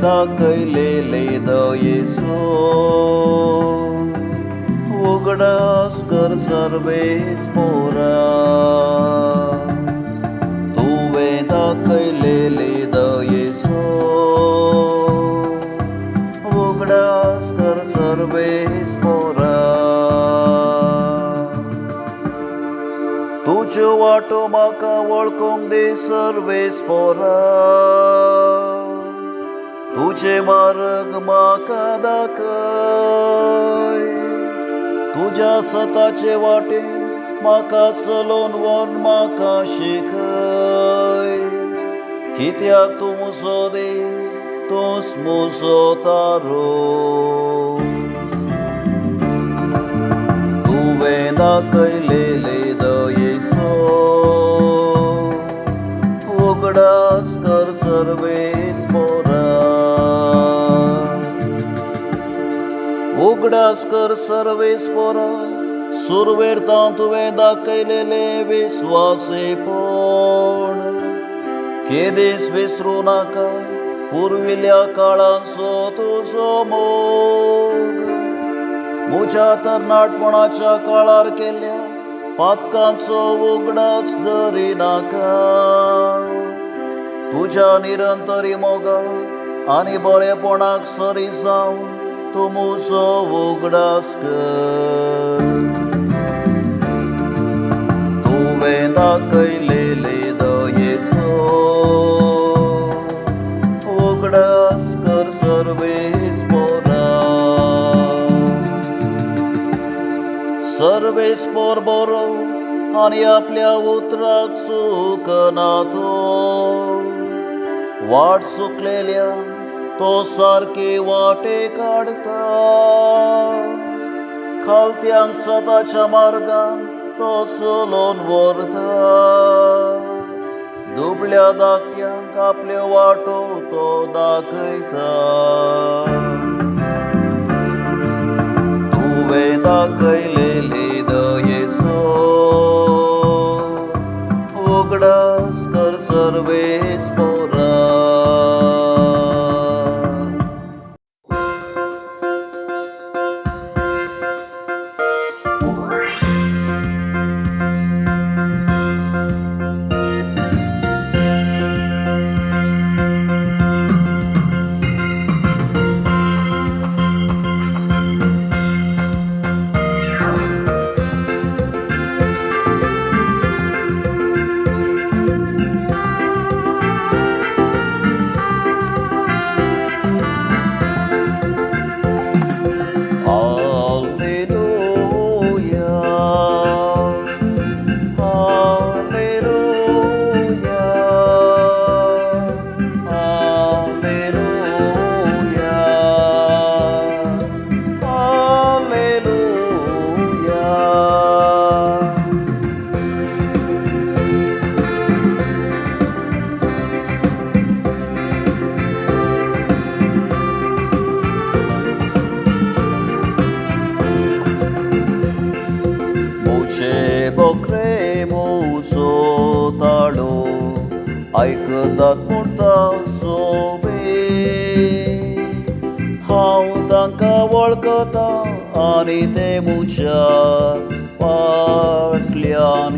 दाखयलेले दयेचो उगडास कर सर्वेस पोरा. तुवें दाखयलेले दयेचो उगडास कर सर्वेस पोरा. तुज्यो वाटो म्हाका वळखूंक दे सर्वेस पोरा. तुझे मार्ग म्हाका दाखय. तुज्या सताचे वाटेन म्हाका चलोवन व्हर म्हाका शिकय. कित्याक तूं मुसो देव तूंच मुसो तारो. तुवें दाखयलेले दयेचो उगडास कर सर्वेस पोरा. उगडास कर सर्वेस पोरा. सुरवेरता तुवें दाखयलेले विस्वासीपण केदेस विसरूं नाका. पुर्विल्ल्या काळांचो तुजो मोग म्हज्या तरणाटपणाच्या काळार केल्ल्या पातकांचो उगडास धरिनाका. तुज्या निरंतरी मोगाक आनी बळेपणाक सरी जावन तूं म्हजो उगडास कर. तुवें दाखयलेले दयेचो उगडास कर सर्वेस पोरा. सर्वेस पोर बरो आनी आपल्या उतराक चुकना तो. वाट चुकलेल्या तो सारकी वाटे काडता. खालत्यांक सताच्या मार्गान तो चलोवन व्हरता. दुबळ्या धाकट्यांक आपल्यो वाटो तो दाखयता. तुवें दाखयलेले दयेचो उगडास कर सर्वेस पोरा. बोकरे मुजो ताळो आयकतात म्हणटा सोबे. हांव तांकां वळखतां आनी ते म्हज्या फाटल्यान